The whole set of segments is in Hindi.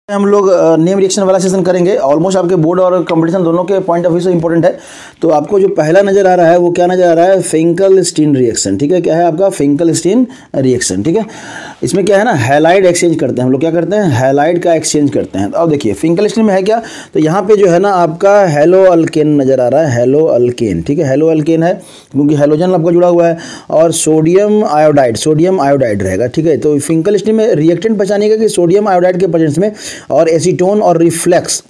हम लोग नेम रिएक्शन वाला सेशन करेंगे। ऑलमोस्ट आपके बोर्ड और कंपटीशन दोनों के पॉइंट ऑफ व्यू से इंपॉर्टेंट है। तो आपको जो पहला नजर आ रहा है वो क्या नजर आ रहा है, फिंकल-स्टीन रिएक्शन। ठीक है, क्या है आपका फिंकल-स्टीन रिएक्शन। ठीक है, इसमें क्या है ना, हैलाइड एक्सचेंज करते हैं हम लोग। क्या करते हैं, हैलाइड का एक्सचेंज करते हैं। तो अब देखिए फिंकल-स्टीन में है क्या, तो यहाँ पे जो है ना आपका हेलो अल्केन नजर आ रहा है, हेलो अल्केन। ठीक है, हेलो अल्केन है क्योंकि हेलोजन आपका जुड़ा हुआ है, और सोडियम आयोडाइड रहेगा। ठीक है, तो फिंकल-स्टीन में रिएक्टेंट पहचानिएगा कि सोडियम आयोडाइड के प्रेजेंस में और एसीटोन और रिफ्लक्स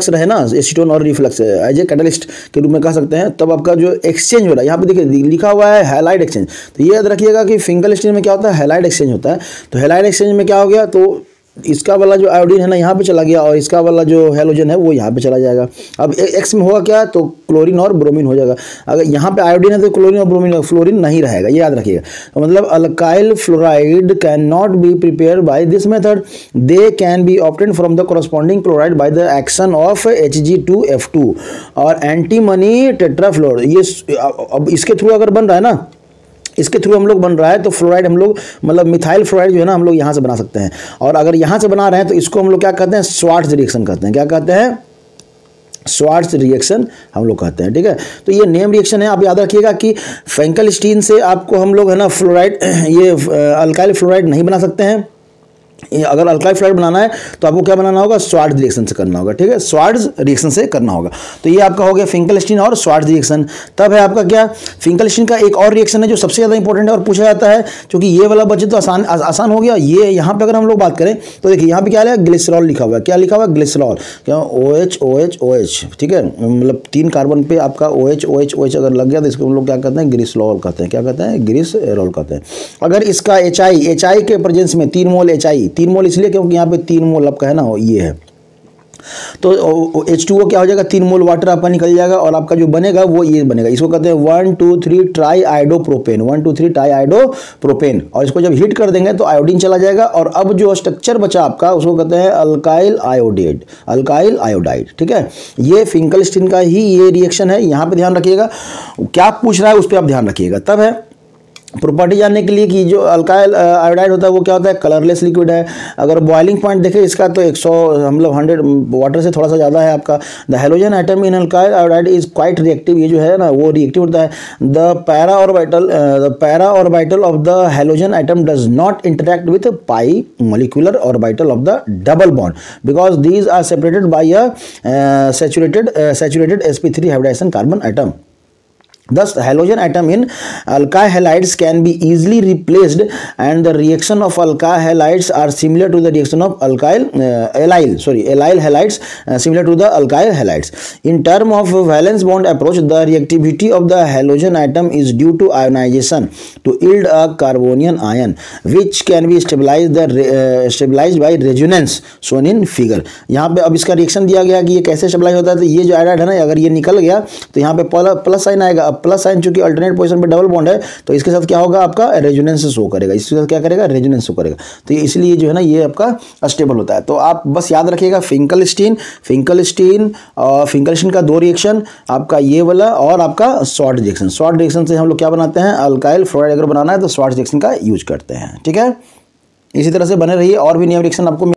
रहे ना, एसीटोन और रिफ्लक्स एज ए कैटलिस्ट के रूप में कह सकते हैं। तब आपका जो एक्सचेंज हो रहा है, यहाँ पे देखिए लिखा हुआ है हैलाइड एक्सचेंज। तो ये याद रखिएगा कि फिंकल-स्टीन में क्या होता है, हैलाइड एक्सचेंज होता है। तो हैलाइड एक्सचेंज में क्या हो गया, तो इसका वाला जो आयोडीन है ना यहाँ पे चला गया, और इसका वाला जो हेलोजन है वो यहाँ पे चला जाएगा। अब एक्स में होगा क्या, तो क्लोरीन और ब्रोमीन हो जाएगा। अगर यहाँ पे आयोडीन है तो क्लोरीन और ब्रोमीन, फ्लोरीन नहीं रहेगा, ये याद रखिएगा। तो मतलब alkyl fluoride can not be prepare by this method, they can be obtained from the corresponding chloride by the action of Hg2F2 और एंटीमनी टेट्राफ्लोर। ये अब इसके थ्रू अगर बन रहा है ना, इसके थ्रू हम लोग बन रहा है, तो फ्लोराइड हम लोग मतलब मिथाइल फ्लोराइड जो है ना हम लोग यहाँ से बना सकते हैं। और अगर यहाँ से बना रहे हैं तो इसको हम लोग क्या कहते हैं, स्वार्ट्ज रिएक्शन कहते हैं। क्या कहते हैं, स्वार्ट्ज रिएक्शन हम लोग कहते हैं। ठीक है, तो ये नेम रिएक्शन है। आप याद रखिएगा कि फिंकल-स्टीन से आपको हम लोग है ना फ्लोराइड, ये अल्काइल फ्लोराइड नहीं बना सकते हैं। अगर अल्काइल फ्लोराइड बनाना है तो आपको क्या बनाना होगा, स्वार्ट्ज रिएक्शन से करना होगा। ठीक है, स्वार्ट्ज रिएक्शन से करना होगा। तो ये आपका हो गया फिंकल-स्टीन और स्वार्ट्ज रिएक्शन। तब है आपका क्या, फिंकल-स्टीन का एक और रिएक्शन है जो सबसे ज़्यादा इंपॉर्टेंट है और पूछा जाता है, क्योंकि ये वाला बचे तो आसान हो गया। ये यहाँ पे अगर हम लोग बात करें तो देखिए यहाँ पे क्या है, ग्लिसरॉल लिखा हुआ है। क्या लिखा हुआ है, ग्लिसरॉल। क्या OH। ठीक है, मतलब 3 कार्बन पे आपका OH अगर लग गया तो इसको हम लोग क्या कहते हैं, ग्लिसरॉल कहते हैं। क्या कहते हैं, ग्लिसरॉल कहते हैं। अगर इसका HI के प्रेजेंस में 3 मोल HI, 3 मोल इसलिए क्योंकि यहाँ पे 3 मोल आपका है ना ये है, तो H2O क्या हो जाएगा, 3 मोल वाटर आपका निकल जाएगा, और आपका जो बनेगा वो ये बनेगा। इसको कहते हैं 1,2,3 ट्राईआइडोप्रोपेन, 1,2,3 ट्राईआइडोप्रोपेन। और इसको जब हीट कर देंगे तो आयोडीन चला जाएगा, और अब जो स्ट्रक्चर बचा आपका उसको कहते हैं अल्काइल आयोडाइड। ठीक है, ये फिंकल-स्टीन का ही ये रिएक्शन है। यहाँ पे ध्यान रखिएगा, क्या पूछ रहा है उस पर आप ध्यान रखिएगा। तब है प्रॉपर्टी जानने के लिए कि जो अल्काइल आयोडाइड होता है वो क्या होता है, कलरलेस लिक्विड है। अगर बॉइलिंग पॉइंट देखें इसका तो 100 मतलब 100 वाटर से थोड़ा सा ज़्यादा है आपका। The halogen atom in alkyl iodide is quite reactive, ये जो है ना वो रिएक्टिव होता है। The para orbital of the halogen atom does not interact with pi molecular orbital of the double bond because these are separated by a saturated sp3 hybridization carbon atom. Thus, halogen atom in alkyl halides can be easily replaced, and the reaction of alkyl halides are similar to the reaction of allyl halides, similar to the alkyl halides. In term of valence bond approach, the reactivity of the halogen atom is due to ionization to yield a carbonium ion, which can be stabilized by resonance shown in figure. यहाँ पे अब इसका रिएक्शन दिया गया कि ये कैसे स्टेबलाइज होता है। तो ये जो आयोडाइड है ना, अगर ये निकल गया तो यहाँ पे प्लस साइन आएगा। प्लस साइन चूंकि अल्टरनेट पोजीशन पे डबल बॉन्ड है तो इसके साथ क्या होगा, आपका रेजोनेंस शो करेगा। इसके साथ क्या करेगा, रेजोनेंस शो करेगा। तो इसलिए जो है ना ये आपका स्टेबल होता है। तो आप बस याद रखिएगा फिंकल-स्टीन और फिंकल-स्टीन का 2 रिएक्शन, आपका ये वाला और आपका स्वार्ट्ज रिएक्शन। स्वार्ट्ज रिएक्शन से हम लोग क्या बनाते हैं, अल्काइल फ्लोराइड अगर बनाना है तो स्वार्ट्ज रिएक्शन का यूज करते हैं। ठीक है, इसी तरह से बने रहिए, और भी नए रिएक्शन आपको